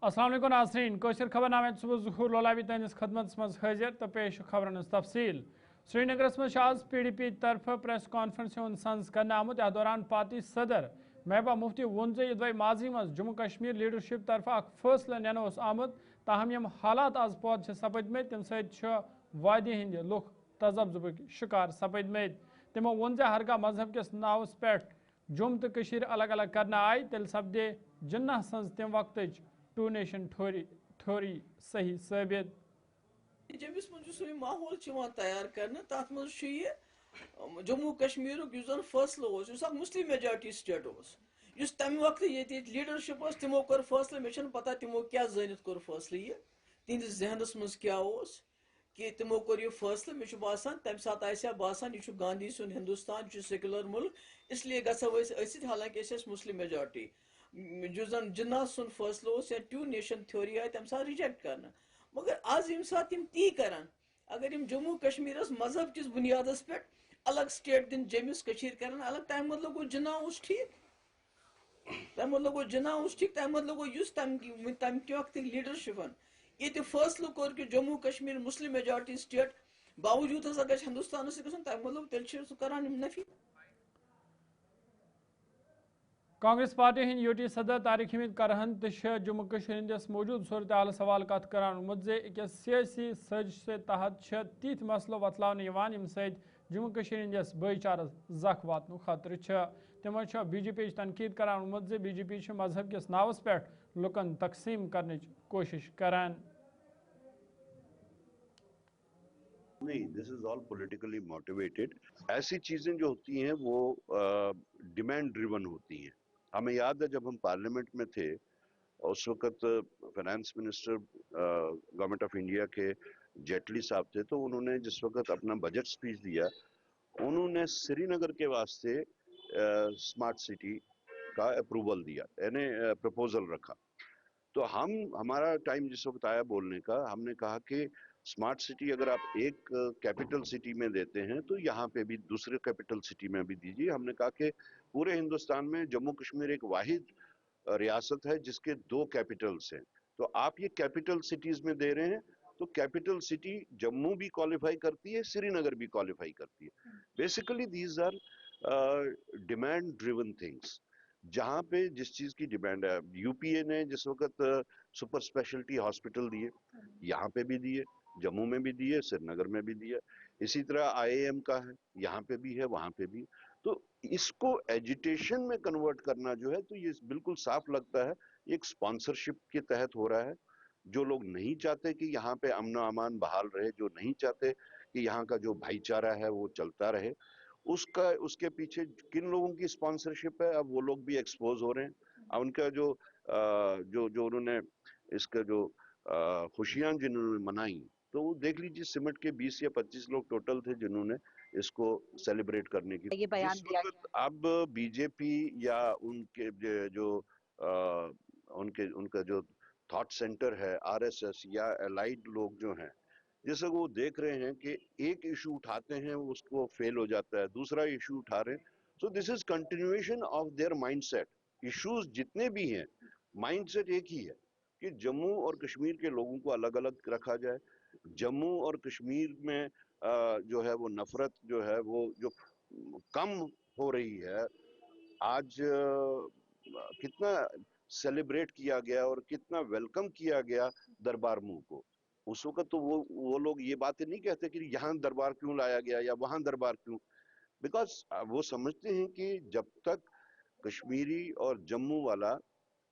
अस्सलाम वालेकुम नाज़रीन कोशिर खबरनामे सुबह ज़ुहूर लोलाबी तहनिस खदमत मज हाजिर तो पेश खबरन तफसील श्रीनगरस मज आज PDP तरफ प्रेस कॉन्फ्रेंस सन्स करने आमुत अथ दौरान पार्टी सदर महबूबा मुफ्ती वोन जे माजी मज जम्मू कश्मीर लीडरशिप तरफ फैसला निन आमुत ताहम यम हालात आज पौध सपदम तम सदी हंद लुख तजब्जुब शिकार सपदम तमो वोन जे हरका मजहब किस नावस पे जुम तो अलग अलग करना आय तेल सपदे जिन्ना सज तम वक्त टू नेशन थ्योरी सही साबित जमिस मज माहौल तैयार कर तथ मज जम्मू कश्मीर फैसलो मुस्लिम मेजॉरिटी स्टेट तम वक्त ये लीडरशिप तमो कोर फैसलो मे पता तमो क्या जानित कोर फैसलो ये तिहस जहनस मज क्या कि तमो कोर यह फैसलो मे बासान तम सात बासान यह गांधी सुन हिंदुस्तान सेक्युलर मुल्क इसलिए गो हालांकि मुस्लिम मेजॉरिटी जो जन जिन्ना सुन फैसलो या टू नेशन थ्योरी आई तम सात रिजेक्ट करना मगर आज यम सात ती करान अगर यम जम्मू कश्मीर मजहब किस बुनियादस पे अलग स्टेट दिन जमिस करान अलग तम मतलब गो जिन्ना ठीक तम मतलब गो जिन्ना ठीक तम मतलब गो तम वक्त लीडरशिपन ये फैसलो कोर कि Jammu Kashmir Muslim majority state बावजूद हसा गज हिंदुस्तान तम मतलब तेल करान नफी। कांग्रेस पार्टी हिंद यूटी सदर तारिक हमीद करहन जम्मू कश्मीर मौजूद सूरत हाल सवाल कत करान जे अकिस सियासी सजिश तहत तिथ मसलो वतलावन यम जम्मू कश्मीर भाईचारस जख वातन खतरे तमो BJP तनकीद करान जे BJP मजहब किस नावस पे लुकन तकसीम करने कोशिश करान। नहीं, this is all politically motivated. ऐसी चीजें जो होती हैं वो डिमांड ड्रिवन होती हैं। हमें याद है जब हम पार्लियामेंट में थे उस वक्त finance minister government of India के जेटली साहब थे, तो उन्होंने जिस वक्त अपना बजट स्पीच दिया उन्होंने श्रीनगर के वास्ते स्मार्ट सिटी का अप्रूवल दिया, यानी प्रपोजल रखा। तो हमारा टाइम जिस वक्त आया बोलने का, हमने कहा कि स्मार्ट सिटी अगर आप एक कैपिटल सिटी में देते हैं तो यहाँ पे भी दूसरे कैपिटल सिटी में भी दीजिए। हमने कहा कि पूरे हिंदुस्तान में जम्मू कश्मीर एक वाहिद रियासत है जिसके 2 कैपिटल्स हैं, तो आप ये कैपिटल सिटीज में दे रहे हैं तो कैपिटल सिटी जम्मू भी क्वालिफाई करती है, श्रीनगर भी क्वालिफाई करती है। Basically these are demand driven things. जहां पे जिस चीज की डिमांड है, यूपीए ने जिस वक्त सुपर स्पेशलिटी हॉस्पिटल दिए, यहाँ पे भी दिए, जम्मू में भी दिए, श्रीनगर में भी दिया। इसी तरह IIM का है, यहाँ पे भी है, वहां पे भी। तो इसको एजुटेशन में कन्वर्ट करना जो है, तो ये बिल्कुल साफ लगता है एक स्पॉन्सरशिप के तहत हो रहा है। जो लोग नहीं चाहते कि यहाँ पे अमन अमान बहाल रहे, जो नहीं चाहते कि यहाँ का जो भाईचारा है वो चलता रहे, उसके पीछे किन लोगों की स्पॉन्सरशिप है, अब वो लोग भी एक्सपोज हो रहे हैं। अब उनका जो उन्होंने इसका जो खुशियां जिन्होंने मनाई, तो वो देख लीजिए सिमट के 20 या 25 लोग टोटल थे जिन्होंने इसको सेलिब्रेट करने की ये बयान जिस दिया वक्त अब बीजेपी या उनके जो उनका जो थॉट सेंटर है RSS या एलाइड लोग जो हैं, जैसे वो देख रहे हैं कि एक इशू उठाते हैं उसको फेल हो जाता है, दूसरा इशू उठा रहे हैं। So this is continuation of their mindset. Issues जितने भी हैं, माइंडसेट एक ही है कि जम्मू और कश्मीर के लोगों को अलग अलग रखा जाए। जम्मू और कश्मीर में जो है वो नफरत जो है वो जो कम हो रही है। आज कितना सेलिब्रेट किया गया और कितना वेलकम किया गया दरबार मुंह को। उस वक्त तो वो लोग ये बातें नहीं कहते कि यहाँ दरबार क्यों लाया गया या वहां दरबार क्यों, बिकॉज वो समझते हैं कि जब तक कश्मीरी और जम्मू वाला,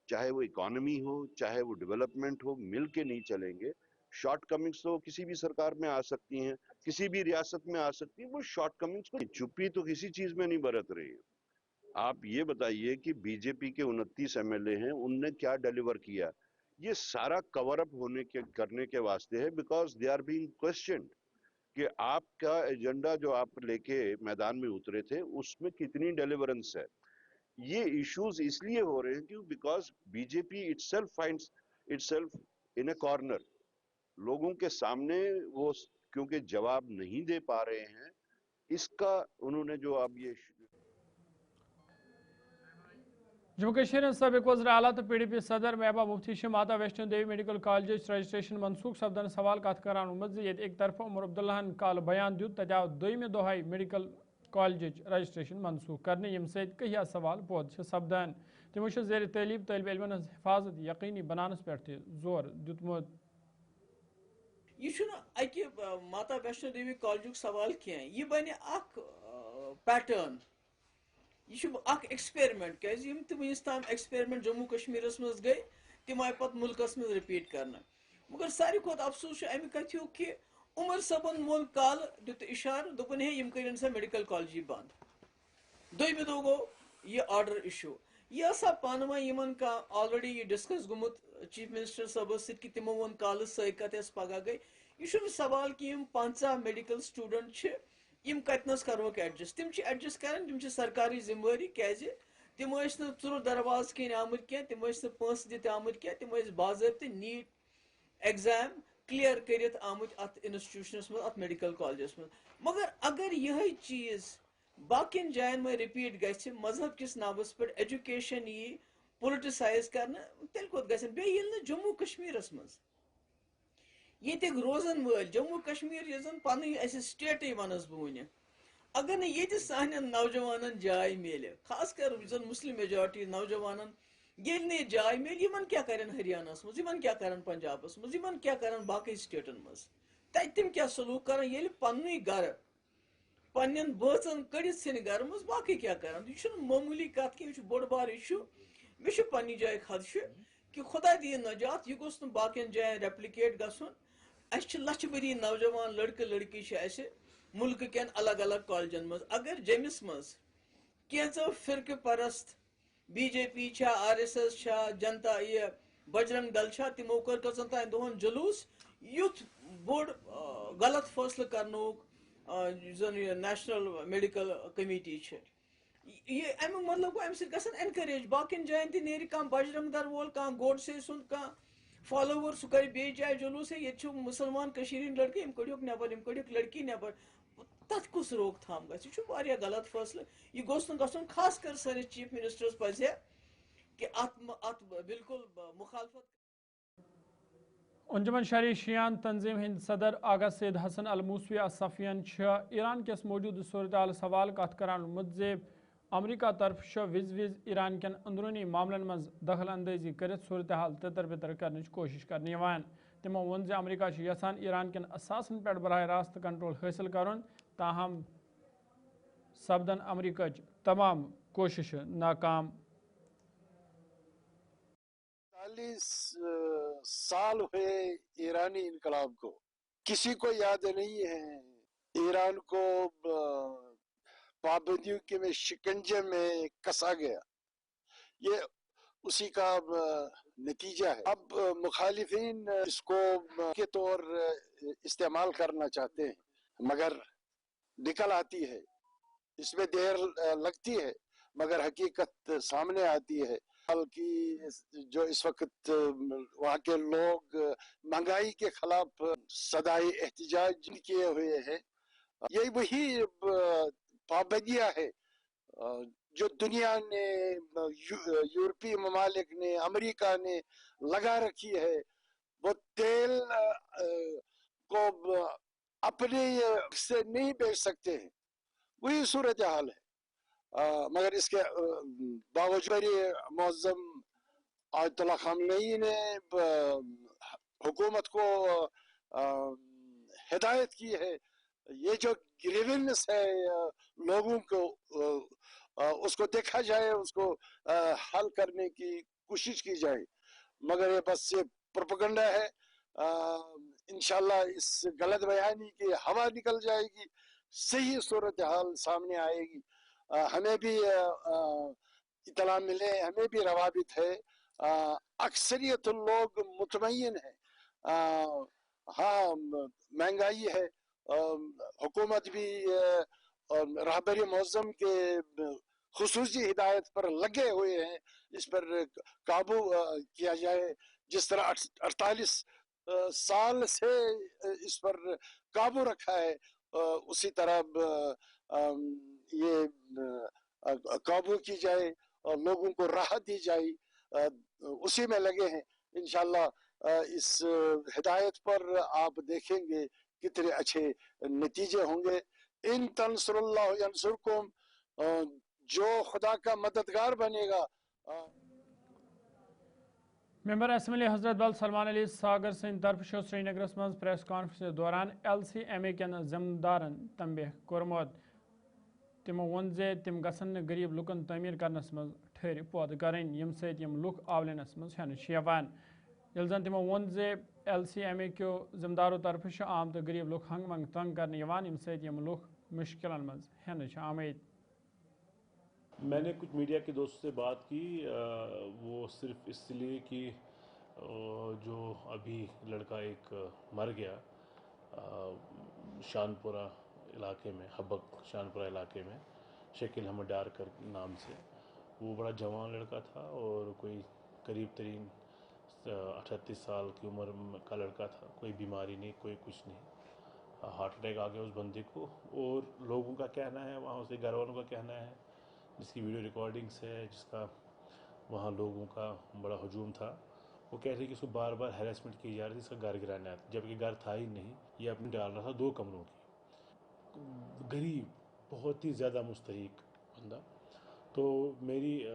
चाहे वो इकोनॉमी हो चाहे वो डेवलपमेंट हो, मिल के नहीं चलेंगे, शॉर्ट कमिंग्स तो किसी भी सरकार में आ सकती हैं, किसी भी रियासत में आ सकती है, वो शॉर्ट कमिंग्स को चुप्पी तो किसी चीज में नहीं बरत रही है। आप ये बताइए कि बीजेपी के 29 MLA हैं, उनने क्या डिलीवर किया? ये सारा कवर अप करने के वास्ते है, because they are being questioned कि आपका एजेंडा जो आप लेके मैदान में उतरे थे उसमें कितनी डिलीवरेंस है। ये इश्यूज इसलिए हो रहे हैं कि because BJP itself finds itself in A corner. लोगों के सामने वो क्योंकि जवाब नहीं दे पा रहे हैं, इसका उन्होंने जो अब ये जम्मू कश्मीर सबक वज़ीर आला तो PDP सदर महबूबा मुफ्ती माता Vaishno Devi medical college registration मनसूख सपदन सवाल कत करान मजीद एक तरफ उमर अब्दुल्लाहन कल बयान दित तत आव दोयमि दोहाई मेडिकल कॉलेज रजिस्ट्रेशन मनसूख करने यम सहिया सवाल पौध सपदान तमो ज़ेर तलीब तलब इलमन हज हिफाजत यकीनी बनानस पे जोर दितमुत यह अकि माता वैष्णो देवी कॉलेज सवाल कह यह बन पैटर्न यह एक्सपेरिमेंट क्या तम वस ताम एक्सपेरिमेंट जम्मू कश्मीर मज गई तम आय पे मुल्कस मज रिपीट कर मगर सारी खुद अफसोस अमि कथु कि उमर सबन मोन कल दुत इशार दोपन हे यम कर सा मेडिकल कॉलेज बंद दोयमि दो गो यह ऑर्डर इशू यह सा पान वन का ऑलरेडी यह डिस्कस गुमुत चीफ मिनिस्टर सबस कि तमो वो कल सत पगह गई यह सवाल कि 50 मेडिकल स्टूडेंट यम कतनस करोक एडजस्ट तम एडजस्ट कर तम सरकारी जिम्मेवारी क्या तम चुर दरवाज कन आमत क्या तम पंस दित आमत क्या तम बाज़ाब्ते नीट एग्जाम क्लियर कर आमत अत इंस्टीट्यूशनस मज अत मेडिकल कॉलेजस मज मगर अगर यह चीज बाकिन जायन में रिपीट गि मजहब किस नावस पे एजुकेशन यी पोलिटिसाइज कर तेल कोत गसन बे यिल जम्मू कश्मीरस मज ये रोजन वल जम्मू कश्मीर ये जन पन स्टेट वनस बह वन अगर ये सान नौजवान जाय मिले खास कर जन मुस्लिम मेजॉरिटी नौजवान ये ने जाय मिल इन क्या कर हरियाणा मज इन क्या कर पंजाबस मज इन क्या कर बाकी स्टेटन मज तम क्या सलूक कर पन गर पन्न बचन कड़ित सन गर मज बाकी क्या कर यह मामूली कत कि बोड़ बार इशू मे पन्नी जाय खदशे कि खुदा दी नजात यह गोस बाकिन जायन रेप्लिकेट गसन लछ बरी नौजवान लड़के लड़की मुल्क कन अलग अलग कॉलेजन मज अगर जमिस मज कैंचो फिरक परस्त BJP RSS जनता यह बजरंग दल तमो कर कचन तान दोहन जुलूस युथ बोड़ गलत फैसले करनोक जन नेशनल मेडिकल कमेटी ये अमुक मतलब गो अम सन एनकरेज बाकिन जायन ती कह बजरंग दल वोल कह गोडसे सुन कह फॉलोवर सह कर बे जाए जुलूस ये मुसलमान लड़के यम कड़ोक नबर यम कड़ोक लड़की नबर तथ कुस रोक थाम गह गलत फैसले यह गोस गन खास कर सानिस चीफ मिनिस्टर्स पजे कि अत बिल्कुल मुखालफत अंजुमन शरी शियान तंजीम हिंद सदर आगा सैद हसन अल मूसवी असफियन ईरान किस मौजूद सूरत हाल सवाल कत करान मुतजेब अमरीका तरफ विज ईरान कन अंदरूनी मामलन मज दखल अंदाजी कर सूरत हाल तितर बितर करने कोशिश कर तमो वो अमरीका यसान ईरान कन असासन पे बरह रास्त कंट्रोल हासिल कर ताहम सपदन अमरीका तमाम कोशिश नाकाम 40 साल हुए ईरानी इनकलाब को, किसी को याद नहीं है ईरान को पाबंदियों के में शिकंजे में कसा गया। ये उसी का नतीजा है। अब मुखालिफिन इसको के तौर इस्तेमाल करना चाहते हैं, मगर निकल आती है, इसमें देर लगती है मगर हकीकत सामने आती है। बल्कि जो इस वक्त वहाँ के लोग महंगाई के खिलाफ सदाई एहतजाज किए हुए हैं, यही वही पाबंदियां है जो दुनिया ने, यूरोपीय ममालिक ने, अमेरिका ने लगा रखी है। वो तेल को अपने से नहीं बेच सकते हैं, वही सूरत हाल है। मगर इसके बावजूद मुअज़्ज़म आयतुल्लाह ख़ामेनी ने हुकूमत को हिदायत की है, ये जो ग्रीवेंस है लोगों को उसको देखा जाए, उसको हल करने की कोशिश की जाए, मगर ये बस ये प्रोपेगेंडा है। इंशाल्लाह इस गलत बयानी की हवा निकल जाएगी, सही सूरत हाल सामने आएगी। हमें भी इतला मिले, हमें भी रवाबित है, अक्सरियत लोग मुतमईन है। हाँ, महंगाई है, हुकूमत भी रहबरी मुअज़्ज़म के खुसूसी हिदायत पर लगे हुए हैं, इस पर काबू किया जाए। जिस तरह 48 साल से इस पर काबू रखा है, उसी तरह ये काबू की जाए लोगों को राहत दी जाए, उसी में लगे हैं। इंशाल्लाह इस हिदायत पर आप देखेंगे कितने अच्छे नतीजे होंगे। इन तंसरुल्लाह यंसुरकुम, जो खुदा का मददगार बनेगा। मेंबर असम्बली हजरत बल सलमान अली सागर सिंह तरफ श्रीनगरस मज प्रेस कॉन्फ्रेंस दौरान LCMA केन जिम्मेदारन तंबीह कोरमत। तिमो वोन जे तिम गसन गरीब लुकन तमीर करनस मज ठहर पौध करें यम सत यम लुक आवलनस मज हेन यल जन तिमो वोन जे LCMA क्यो जिम्मेदारों तरफ आम तो गरीब लुक हंग मंग तंग करने यम सत यम लुक मुश्किलन मज हेन आमद। मैंने कुछ मीडिया के दोस्तों से बात की, वो सिर्फ इसलिए कि जो अभी लड़का एक मर गया शानपुरा इलाके में, हबक शानपुरा इलाके में, शकील अहमद डार कर नाम से, वो बड़ा जवान लड़का था और कोई करीब तरीन 38 साल की उम्र का लड़का था। कोई बीमारी नहीं, कोई कुछ नहीं, हार्ट अटैक आ गया उस बंदे को। और लोगों का कहना है, वहाँ उसके घर वालों का कहना है, जिसकी वीडियो रिकॉर्डिंग्स है, जिसका वहाँ लोगों का बड़ा हजूम था, वो कह रहे कि उसको बार बार हैरेसमेंट की जा रही थी, इसका घर गिराने आता, जबकि घर था ही नहीं। ये अपनी डाल रहा था 2 कमरों की। गरीब, बहुत ही ज़्यादा मुस्तहिक बंदा। तो मेरी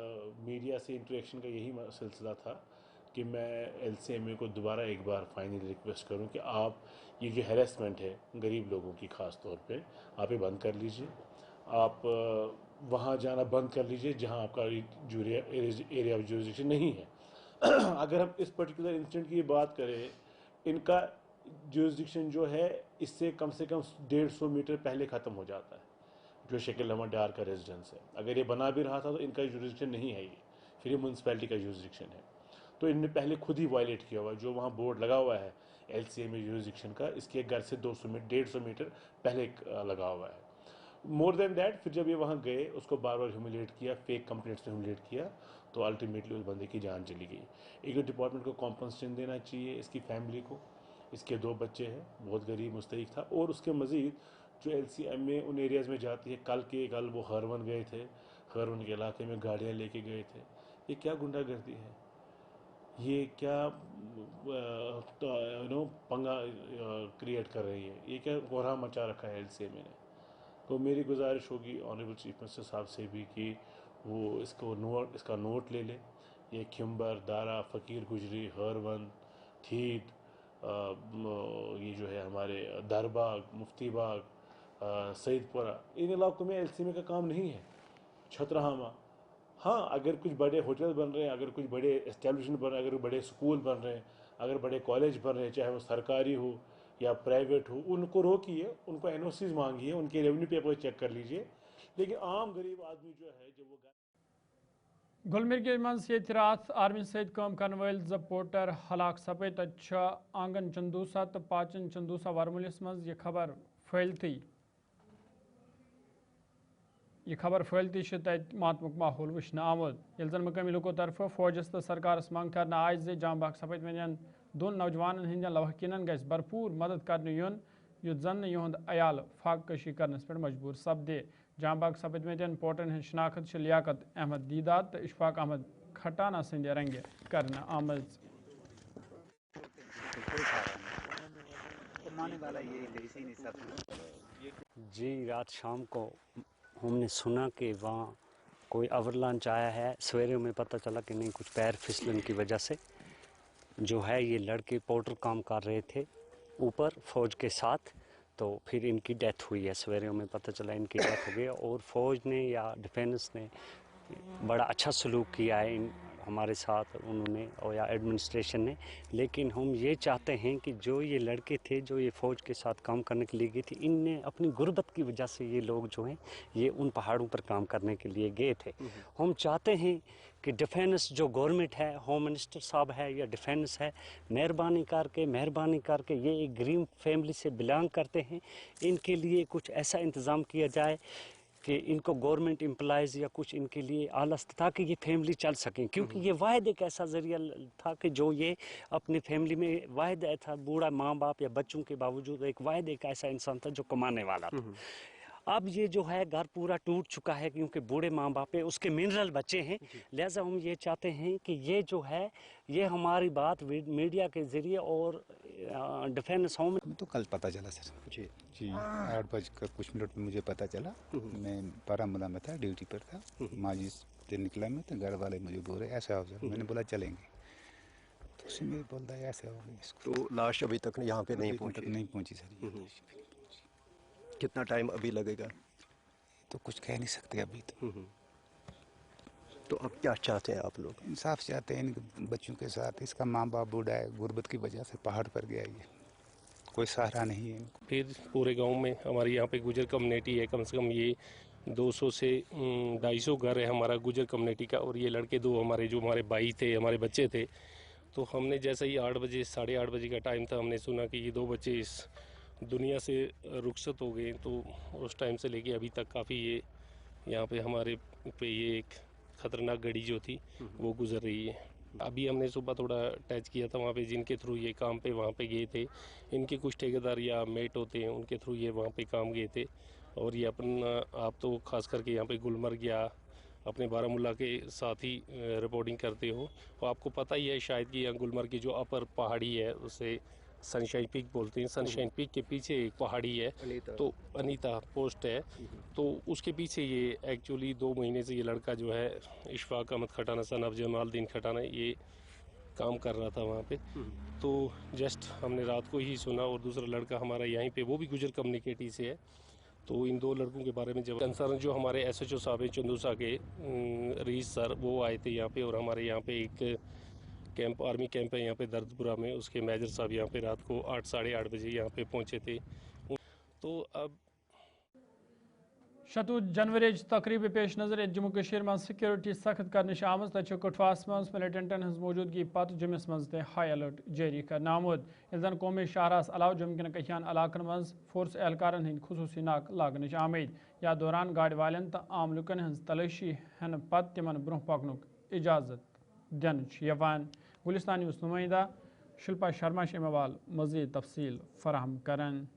मीडिया से इंटरेक्शन का यही सिलसिला था कि मैं LCMA को दोबारा एक बार फाइनली रिक्वेस्ट करूं कि आप ये जो हैरेसमेंट है गरीब लोगों की ख़ास तौर पे, आप ये बंद कर लीजिए। आप वहाँ जाना बंद कर लीजिए जहाँ आपका एरिया ऑफ जुरिसडिक्शन नहीं है। अगर हम इस पर्टिकुलर इंसिडेंट की बात करें, इनका जुरिसडिक्शन जो है इससे कम से कम 150 मीटर पहले ख़त्म हो जाता है, जो शकील अहमद डार का रेजिडेंस है। अगर ये बना भी रहा था तो इनका जुरिसडिक्शन नहीं है ये, फिर ये म्यूनसिपैलिटी का जुरिसडिक्शन है। तो इनने पहले खुद ही वायलेट किया हुआ है। जो वहाँ बोर्ड लगा हुआ है LCMA जुरिसडिक्शन का, इसके घर से 150 मीटर पहले लगा हुआ है। मोर देन दैट, फिर जब ये वहाँ गए, उसको बार बार ह्यूमिलेट किया, फेक कंप्लेंट से ह्यूमिलेट किया, तो अल्टीमेटली उस बंदे की जान चली गई। एक तो डिपार्टमेंट को कॉम्पनसेशन देना चाहिए इसकी फैमिली को। इसके 2 बच्चे हैं, बहुत गरीब मुस्तहिक था। और उसके मज़ीद जो LCMA उन एरियाज़ में जाती है, कल वो हरवन गए थे, हरवन के इलाके में गाड़ियाँ लेके गए थे। ये क्या गुंडागर्दी है, ये क्या पंगा क्रिएट कर रही है, ये क्या कोहराम मचा रखा है LCMA ने। तो मेरी गुजारिश होगी ऑनरेबल चीफ मिनिस्टर साहब से भी कि वो इसका नोट ले ले। ये खिम्बर, दारा, फ़कीर गुजरी, हरवन, थीद, ये जो है हमारे दरबाग, मुफ्तीबाग, सईदपुरा, इन इलाकों में LCMA का काम नहीं है। छतरहामा, हाँ, अगर कुछ बड़े होटल बन रहे हैं, अगर कुछ बड़े एस्टेब्लिशमेंट बन रहे हैं, अगर बड़े स्कूल बन रहे हैं, अगर बड़े कॉलेज बन रहे हैं, चाहे वो सरकारी हो या प्राइवेट हो, उनको रोकिए, उनको NOCs मांगिए, उनके रेवेन्यू पेपर चेक कर लीजिए। लेकिन आम गरीब आदमी जो है, जो वो गुलमर्ग मज ये रात आर्मी सत काम करने वाल 2 पोर्टर हलाक सपे, तत आंगन चंदूसा तो पाचन चंदूसा वरमुलिस मज ये खबर फैलती तत मातमुक माहौल वुचन आमुद। ये जन मकामी लोगों तरफ फौजस तो सरकारस मंग करना आय जे जामबाग सपत वन 2 नौजवान हंद लवहकिन गस भरपूर मदद कर युन, युत जन युंद अयाल फाकशी करनस पे मजबूर सपदे। जामबाग सपत वन पोर्टन हंद शनाख्त लियाकत अहमद दीदाद तो इशफाक अहमद खटाना सिंध रंगे करना आमद। जी, रात शाम को हमने सुना कि वहाँ कोई अवरलांच आया है। सवेरे में पता चला कि नहीं, कुछ पैर फिसलन की वजह से जो है ये लड़के पोर्टर काम कर रहे थे ऊपर फ़ौज के साथ, तो फिर इनकी डेथ हुई है। सवेरे में पता चला इनकी डेथ हो गई और फ़ौज ने या डिफेंस ने बड़ा अच्छा सलूक किया है हमारे साथ, उन्होंने और या एडमिनिस्ट्रेशन ने। लेकिन हम ये चाहते हैं कि जो ये लड़के थे, जो ये फ़ौज के साथ काम करने के लिए गए थे, इनने अपनी गुर्बत की वजह से ये लोग जो हैं ये उन पहाड़ों पर काम करने के लिए गए थे। हम चाहते हैं कि डिफेंस जो गवर्नमेंट है, होम मिनिस्टर साहब है या डिफेंस है, मेहरबानी करके ये एक गरीब फैमिली से बिलोंग करते हैं, इनके लिए कुछ ऐसा इंतज़ाम किया जाए कि इनको गवर्नमेंट एम्प्लॉयज़ या कुछ इनके लिए आलस, ताकि ये फैमिली चल सकें। क्योंकि ये वाहिद एक ऐसा ज़रिया था कि जो ये अपने फैमिली में वाहिद था, बूढ़ा माँ बाप या बच्चों के बावजूद एक वाहिद एक ऐसा इंसान था जो कमाने वाला था। अब ये जो है घर पूरा टूट चुका है, क्योंकि बूढ़े माँ बाप है, उसके मिनरल बच्चे हैं। लिहाजा हम ये चाहते हैं कि ये जो है ये हमारी बात मीडिया के ज़रिए और डिफेंस होम तो कल पता चला सर जी 8 बजकर कुछ मिनट में मुझे पता चला। मैं बारामूला में था, ड्यूटी पर था, माजी से निकला मैं तो घर वाले मुझे बोल रहे ऐसा हो सर। मैंने बोला चलेंगे, तो उसी में बोलता है ऐसा हो गया इसको। तो लाश अभी तक यहाँ पे नहीं पहुंची सर। कितना टाइम अभी लगेगा? तो कुछ कह नहीं सकते अभी तो अब क्या चाहते हैं आप लोग? इंसाफ चाहते हैं इन बच्चों के साथ। इसका माँ बाप बूढ़ा है, गुर्बत की वजह से पहाड़ पर गया, ये कोई सहारा नहीं है इनको। फिर पूरे गांव में हमारे यहाँ पे गुजर कम्युनिटी है, कम से कम ये 200 से 250 घर है हमारा गुजर कम्युनिटी का। और ये लड़के दो हमारे जो हमारे भाई थे, हमारे बच्चे थे। तो हमने जैसे ही 8 बजे 8:30 बजे का टाइम था, हमने सुना कि ये 2 बच्चे इस दुनिया से रुखसत हो गए। तो उस टाइम से लेके अभी तक काफ़ी ये यहाँ पे हमारे पे ये एक ख़तरनाक घड़ी जो थी वो गुजर रही है। अभी हमने सुबह थोड़ा टच किया था वहाँ पे, जिनके थ्रू ये काम पे वहाँ पे गए थे, इनके कुछ ठेकेदार या मेट होते हैं, उनके थ्रू ये वहाँ पे काम गए थे। और ये अपना आप तो ख़ास करके यहाँ पे गुलमर्ग या अपने बारामूला के साथ ही रिपोर्टिंग करते हो। और आपको पता ही है शायद कि यहाँ गुलमर्ग की जो अपर पहाड़ी है उसे सनशाइन पीक बोलते हैं। सनशाइन पीक के पीछे एक पहाड़ी है, तो अनीता पोस्ट है, तो उसके पीछे ये एक्चुअली 2 महीने से ये लड़का जो है इशफाक अहमद खटाना सन ऑफ जमालुद्दीन खटाना ये काम कर रहा था वहाँ पे। तो जस्ट हमने रात को ही सुना। और दूसरा लड़का हमारा यहीं पे, वो भी गुजर कम्युनिटी से है। तो इन 2 लड़कों के बारे में जब कंसर्न जो हमारे SHO साहब हैं चंदूसा के रईस सर, वो आए थे यहाँ पे। और हमारे यहाँ पे एक कैंप, आर्मी कैंप है यहाँ पे दर्दपुरा में, उसके मेजर साहब यहाँ पे रात को 8 साढ़े 8 बजे यहाँ पे पहुँचे थे। तो अब 7 जनवरी तकरीब पेश नजर जम्मू कश्मीर में सिक्योरिटी सख्त करने आम तक कठवास मज मिलिटेंटन हज मौजूदगी पत जम्मस मज हाई अलर्ट जारी करना आमुद। जन कौमी शाहरास अलाव जम्मू कन कहियान इलाकन मज फोर्स एहलकारन हंद खुसूसी नाक लागन आमद। या दौरान गाड़ वालन तो आम लुकन हज तलाशी हन पत तिमन ब्रोह पकनुक इजाजत दिन। गुलिस्तान न्यूज़ नुमाइंदा शिल्पा शर्मा शेमवाल मजीद तफसील फराहम करन।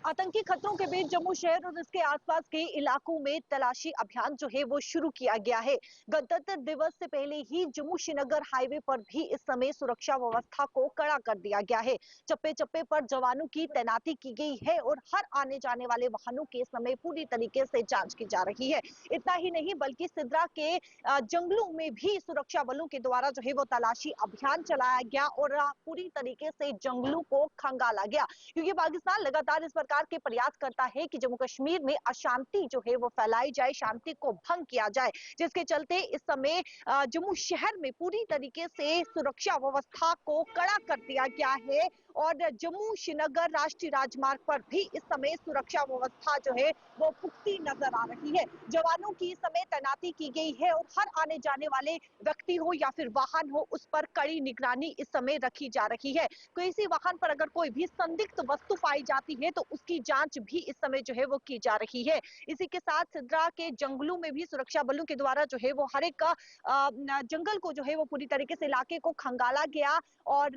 आतंकी खतरों के बीच जम्मू शहर और इसके आसपास के इलाकों में तलाशी अभियान जो है वो शुरू किया गया है। गणतंत्र दिवस से पहले ही जम्मू श्रीनगर हाईवे पर भी इस समय सुरक्षा व्यवस्था को कड़ा कर दिया गया है। चप्पे चप्पे पर जवानों की तैनाती की गई है और हर आने जाने वाले वाहनों के समय पूरी तरीके से जांच की जा रही है। इतना ही नहीं बल्कि सिद्रा के जंगलों में भी सुरक्षा बलों के द्वारा जो है वो तलाशी अभियान चलाया गया और पूरी तरीके से जंगलों को खंगाला गया, क्योंकि पाकिस्तान लगातार इस प्रकार के प्रयास करता है कि जम्मू कश्मीर में अशांति जो है वो फैलाई जाए, शांति को भंग किया जाए, जिसके चलते इस समय जम्मू शहर में पूरी तरीके से सुरक्षा व्यवस्था को कड़ा कर दिया गया है। और जम्मू श्रीनगर राष्ट्रीय राजमार्ग पर भी इस समय सुरक्षा व्यवस्था जो है वो पुख्ती नजर आ रही है। जवानों की इस समय तैनाती की गई है और हर आने जाने वाले व्यक्ति हो या फिर वाहन हो उस पर कड़ी निगरानी इस समय रखी जा रही है। किसी वाहन पर अगर कोई भी संदिग्ध वस्तु पाई जाती है तो उसकी जांच भी इस समय जो है वो की जा रही है। इसी के साथ सिद्रा के जंगलों में भी सुरक्षा बलों के द्वारा जो है वो हर एक जंगल को जो है वो पूरी तरीके से इलाके को खंगाला गया। और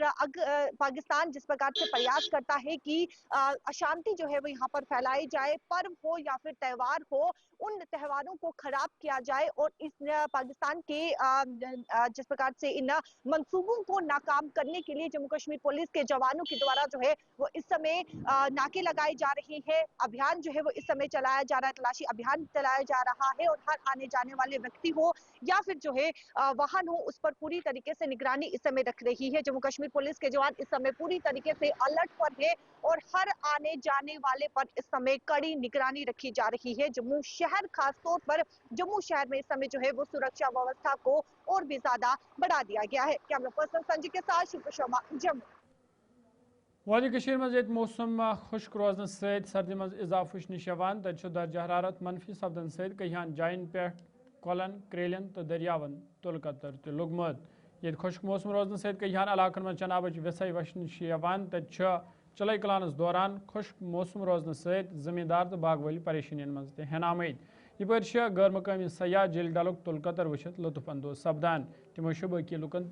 पाकिस्तान जिस प्रकार से प्रयास करता है कि अशांति जो है वो यहाँ पर फैलाई जाए, पर्व हो या फिर त्योहार हो, उन त्योहारों को खराब किया जाए और इस पाकिस्तान के जिस प्रकार से इन मंसूबों को नाकाम करने के लिए जम्मू कश्मीर पुलिस के जवानों के द्वारा जो है वो इस समय नाके लगाई जा रही है। अभियान जो है वो इस समय चलाया जा रहा है, तलाशी अभियान चलाया जा रहा है और हर आने जाने वाले व्यक्ति हो या फिर जो है वाहन हो उस पर पूरी तरीके से निगरानी इस समय रख रही है। जम्मू कश्मीर पुलिस के जवान इस समय पूरी तरीके से अलर्ट पर है और हर आने जाने वाले पर इस समय कड़ी निगरानी रखी जा रही है। जम्मू शहर खासतौर पर जम्मू शहर में इस समय जो है वो सुरक्षा व्यवस्था को और भी ज्यादा बढ़ा दिया गया है। कैमरा पर्सन संजय के साथ शिल्पा शर्मा, जम्मू। वादी कशीर मज ये मौसम खुश्क रोजन सत सर्दी मज इजाफ वुचन तक दर्जा हरारत मनफी सपदन सत कहियान जायन पे कोलन क्रेलियन तो दरियावन तुलकतर तो लुगमत। ये खुश्क मौसम रोजन सत कहियान इलाकन में चनाबच वसई वशन तक चलाई कलानस दौरान खुश्क मौसम रोजन सत जमींदार तो बागवाली परेशानियन मज हन आमद। यपर गैर मकामी सयाह जेल डालुक तुलकतर वुचित लुत्फ अंदोज सपदान। तमो शुबकी लुकन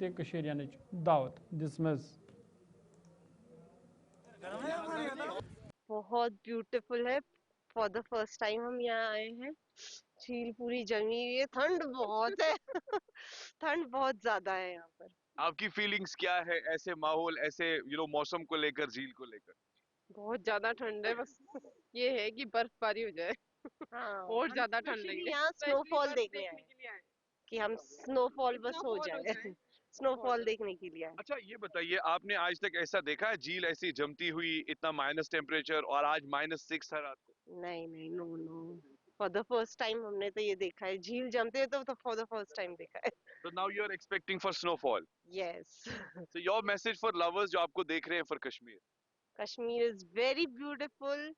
दावत दिसमज। बहुत ब्यूटीफुल है। फॉर द फर्स्ट टाइम हम यहाँ आए हैं। झील पूरी जमी हुई है, ठंड बहुत है ठंड बहुत ज्यादा है यहाँ पर। आपकी फीलिंग्स क्या है ऐसे माहौल, ऐसे मौसम को लेकर, झील को लेकर? बहुत ज्यादा ठंड है, बस ये है कि बर्फबारी हो जाए हाँ, और ज्यादा ठंड लगे। यहाँ स्नोफॉल देखने आए कि हम स्नोफॉल बस हो जाए स्नोफॉल देखने के लिए आए। अच्छा ये बताइए, आपने आज तक ऐसा देखा है झील ऐसी जमती हुई, इतना माइनस टेम्परेचर, और आज -6 है रात को? नहीं नहीं, no no, for the first time हमने तो ये देखा है, झील जमते हैं तो फॉर द फर्स्ट टाइम देखा है। So now you are expecting for snowfall. Yes. So your message for lovers जो आपको देख रहे हैं for Kashmir? Kashmir is very beautiful,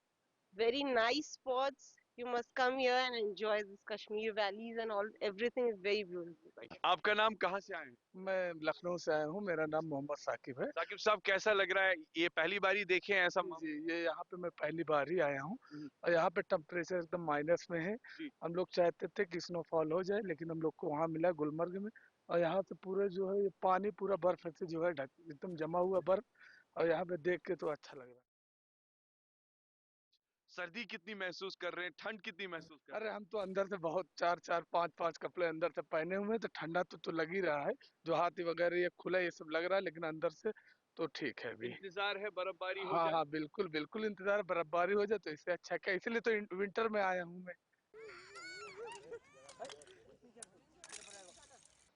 very nice spots. You must come here and enjoy this Kashmir valleys and all. Everything is very beautiful. आपका नाम, कहाँ से आए हैं? मैं लखनऊ से आया हूँ, मेरा नाम मोहम्मद साकिब है। साकिब साहब, कैसा लग रहा है? ये पहली बार ही देखे हैं ऐसा? जी, ये यहाँ पे मैं पहली बार ही आया हूँ और यहाँ पे टेम्परेचर एकदम माइनस में है। हम लोग चाहते थे कि स्नोफॉल हो जाए, लेकिन हम लोग को वहाँ मिला गुलमर्ग में, और यहाँ से पूरे जो है ये पानी पूरा बर्फ से जो है ढक एकदम जमा हुआ बर्फ, और यहाँ पे देख के तो अच्छा लग रहा है। सर्दी कितनी महसूस कर रहे हैं, ठंड कितनी महसूस कर रहे हैं? अरे हम तो अंदर से बहुत 4-4, 5-5 कपड़े अंदर से पहने हुए हैं, तो ठंडा तो लग ही रहा है। जो हाथी वगैरह ये खुला ये सब लग रहा है, लेकिन अंदर से तो ठीक है अभी। इंतजार है बर्फबारी हो हाँ जाए? हाँ, बिल्कुल बिल्कुल इंतजार है, बर्फबारी हो जाए तो इससे अच्छा क्या, इसलिए तो विंटर में आया हूँ मैं।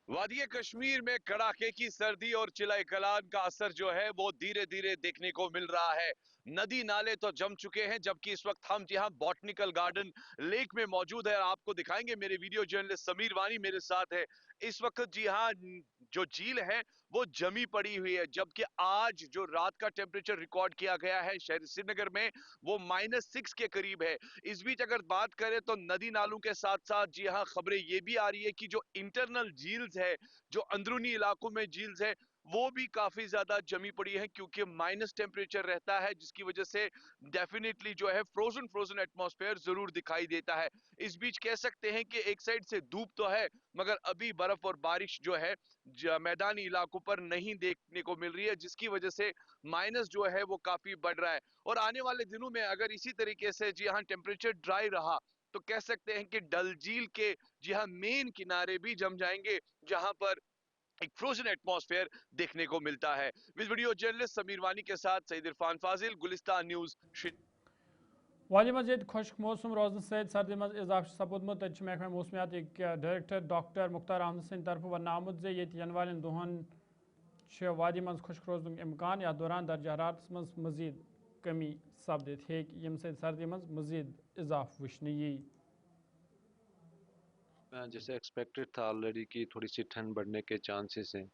वादी कश्मीर में कड़ाके की सर्दी और चिलाए कलान का असर जो है वो धीरे धीरे देखने को मिल रहा है। नदी नाले तो जम चुके हैं, जबकि इस वक्त हम जहां बॉटनिकल गार्डन लेक में मौजूद है, आपको दिखाएंगे। मेरे वीडियो जर्नलिस्ट समीर वानी मेरे साथ है। इस वक्त जी हाँ, जो झील है वो जमी पड़ी हुई है, जबकि आज जो रात का टेम्परेचर रिकॉर्ड किया गया है शहर श्रीनगर में वो -6 के करीब है। इस बीच अगर बात करें तो नदी नालों के साथ साथ जी हाँ, खबरें ये भी आ रही है कि जो इंटरनल झील्स है, जो अंदरूनी इलाकों में झील्स है, वो भी काफी ज्यादा जमी पड़ी है, क्योंकि माइनस टेम्परेचर रहता है, जिसकी वजह से डेफिनेटली जो है फ्रोजन एटमॉस्फेयर जरूर दिखाई देता है। इस बीच कह सकते हैं कि एक साइड से धूप तो है, मगर अभी बर्फ और बारिश जो है मैदानी इलाकों पर नहीं देखने को मिल रही है, जिसकी वजह से माइनस जो है वो काफी बढ़ रहा है। और आने वाले दिनों में अगर इसी तरीके से जी हाँ टेम्परेचर ड्राई रहा तो कह सकते हैं कि डल झील के जी हाँ मेन किनारे भी जम जाएंगे, जहां पर एक फ्रोजन एटमॉस्फेयर देखने को मिलता है। वीडियो जर्नलिस्ट समीर वानी के साथ सईद इरफान फाजिल, गुलिस्तान न्यूज। वादी मज खुश्क मौसम रोजन सहित सर्दी मज इजाफा सपूदमुत। महकमा मौसमियात डायरेक्टर डॉक्टर मुख्तार अहमद सद तरफ वन आमुत जे ये वन दोहन वादी मज खुश्क रोजन इम्कान, या दौरान दर्जा हरारत मज मजीद कमी सपदित यम सर्दी मज मजीद इजाफ वुचन यी। जैसे एक्सपेक्टेड था ऑलरेडी कि थोड़ी सी ठंड बढ़ने के चांसेस हैं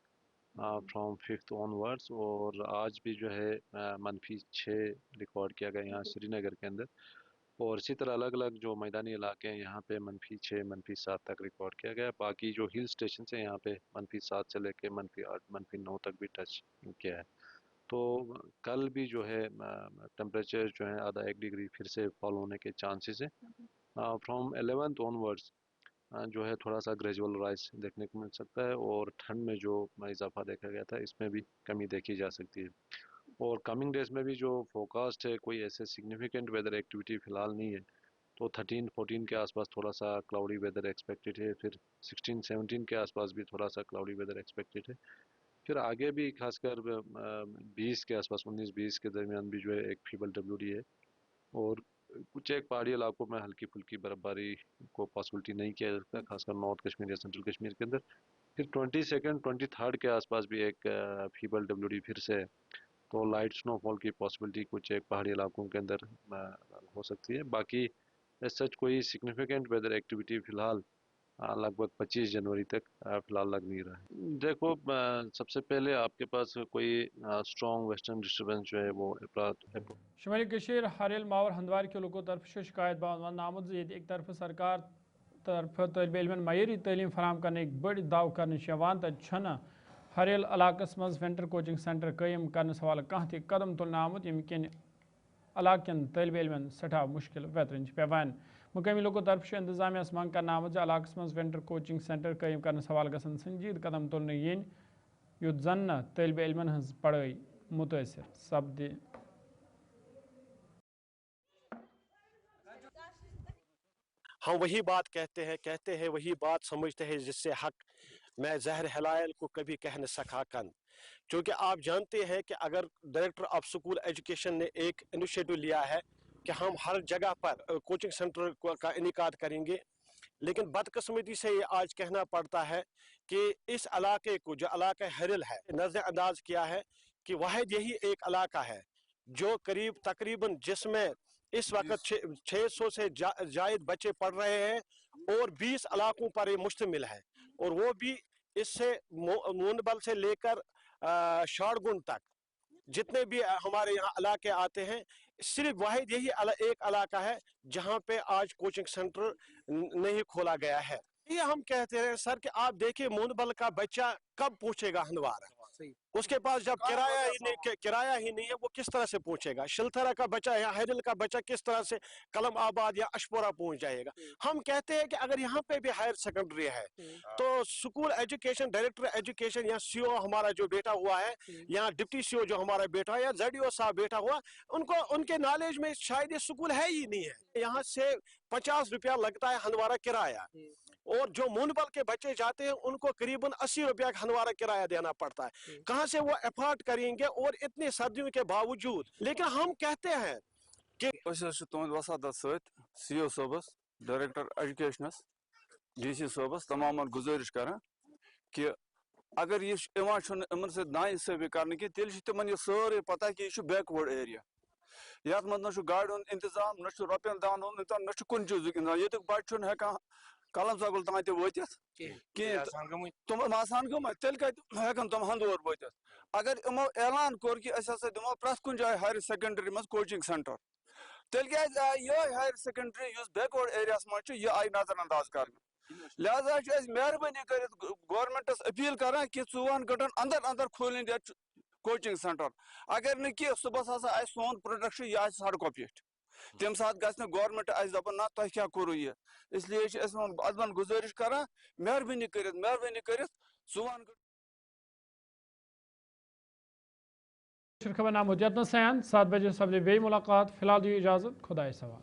फ्रॉम 5th ऑनवर्ड्स, और आज भी जो है -6 रिकॉर्ड किया गया यहाँ श्रीनगर के अंदर, और इसी तरह अलग अलग जो मैदानी इलाके हैं यहाँ पे -6 -7 तक रिकॉर्ड किया गया। बाकी जो हिल स्टेशन हैं यहाँ पे -7 से लेके -8 -9 तक भी टच किया है। तो कल भी जो है टेम्परेचर जो है आधा 1 डिग्री फिर से फॉल होने के चांसेस हैं। फ्रॉम 11th ऑनवर्ड्स जो है थोड़ा सा ग्रेजुअल राइज देखने को मिल सकता है, और ठंड में जो इजाफा देखा गया था इसमें भी कमी देखी जा सकती है। और कमिंग डेज में भी जो फोरकास्ट है, कोई ऐसे सिग्निफिकेंट वेदर एक्टिविटी फ़िलहाल नहीं है, तो 13-14 के आसपास थोड़ा सा क्लाउडी वेदर एक्सपेक्टेड है, फिर 16-17 के आसपास भी थोड़ा सा क्लाउडी वेदर एक्सपेक्टेड है, फिर आगे भी खासकर 20 के आसपास 19-20 के दरमियान भी जो है एक फीबल WD है, और कुछ एक पहाड़ी इलाकों में हल्की फुल्की बर्फबारी को पॉसिबिलिटी नहीं किया जा सकता, खासकर नॉर्थ कश्मीर या सेंट्रल कश्मीर के अंदर। फिर 22nd 23rd के आसपास भी एक फीबल WD फिर से है, तो लाइट स्नोफॉल की पॉसिबिलिटी कुछ एक पहाड़ी इलाकों के अंदर हो सकती है। बाकी सच कोई सिग्निफिकेंट वेदर एक्टिविटी फ़िलहाल लगभग 25 जनवरी तक फिलहाल लग नहीं रहा है। देखो, सबसे पहले आपके पास कोई स्ट्रॉन्ग वेस्टर्न डिस्टर्बेंस जो है वो शुमाली कशीर हरेल मावर हंदवार के लोगों तरफ शिकायत वन आमुद एक तरफ सरकार तरफ तलब इलमन मयरी तलीम फराम करने एक बड़ी दाव कर तन हरेल इलाकस मज विंटर कोचिंग सेंटर कायम करने हवाल कह कदम तुलना आमुत यम किन इलाकन तलब इलमन सठा मुश्किल वेतरन पेवान। मुकामी लोगों तरफ इंतजामिया मंग कर आमुत इलाकस मज विंटर कोचिंग सेंटर कायम करने हवाल गसन संजीद कदम तुलन yin युत जन तलब इलमन हज पढ़ाई मुतासर सपदे। हम वही बात कहते हैं वही बात समझते हैं जिससे हक मैं जहर हलायल को कभी कह न सका कन। क्योंकि आप जानते हैं कि अगर डायरेक्टर ऑफ स्कूल एजुकेशन ने एक इनिशिएटिव लिया है कि हम हर जगह पर कोचिंग सेंटर का इनेकाद करेंगे, लेकिन बदकिस्मती से ये आज कहना पड़ता है कि इस इलाके को जो इलाका हरिल है नजरअंदाज किया है कि वाहिद यही एक इलाका है जो तकरीबन जिसमें इस वक्त 600 से जायद बच्चे पढ़ रहे हैं और 20 इलाकों पर ये मुश्तमिल है, और वो भी इससे मुनबल से लेकर शारगुन तक जितने भी हमारे यहाँ इलाके आते हैं, सिर्फ वाहिद यही एक इलाका है जहाँ पे आज कोचिंग सेंटर नहीं खोला गया है। ये हम कहते हैं सर कि आप देखिए मुनबल का बच्चा कब पहुंचेगा हंदवारा, उसके पास जब किराया ही नहीं है वो किस तरह से पहुंचेगा। शिलथरा का बच्चा या हैरिल का बच्चा किस तरह से कलम आबाद या अशपोरा पहुंच जाएगा। हम कहते हैं कि अगर यहाँ पे भी हायर सेकेंडरी है तो स्कूल एजुकेशन डायरेक्टर एजुकेशन या सीओ हमारा जो बेटा हुआ है या डिप्टी सीओ जो हमारा बेटा है या ZDO साहब बेटा हुआ, उनके नॉलेज में शायद ये स्कूल है ही नहीं है। यहाँ से 50 रुपया लगता है हंदवारा किराया, और जो मुनबल के बच्चे जाते हैं उनको करीबन 80 रुपया हंदवारा किराया देना पड़ता है। कहाँ से वो अफोर्ड करेंगे और इतनी सर्दियों के बावजूद। लेकिन हम कहते हैं कि तुंद वसादत सत CO सोबस डायरेक्टर एजुकेशनस DC सोबस तमाम गुजारिश कर कि अगर ये इन से नाइंसाफी कर तेल तिमन यह सारे पता कि यह बैकवर्ड एरिया, यथ मज न गाड़ी हूं इंतजाम न रुपयन दान इंतजाम न कुन चीज इंतजाम, ये बच्चे हेकान कलम सगुल तान वतित कहें तुम आसान गमत तेल हेकन तुम हंदोर वतित। अगर इमो ऐलान कोर कि दिमो प्रत कुन जाए हायर सेकेंडरी मज कोचिंग सेंटर, तेल ये हायर सेकेंडरी बैकवर्ड एरिया मज यह आई नजरअंदाज कर। लिहाजा मेहरबानी कर गवर्नमेंटस अपील कर कि 24 घंटन अंदर अंदर खोल कोचिंग सेंटर। अगर न कि सुबह सोन प्रोडक्शन यह सड़कों पे तम सात गवर्नमेंट दपान ना तुम क्या करो ये, इसलिए अदमन गुजारिश कर मेहरबानी कर 24 खबर नाम 7 बजे सबसे बे मुलाकात। फिलहाल दी इजाजत, खुदा सवाल।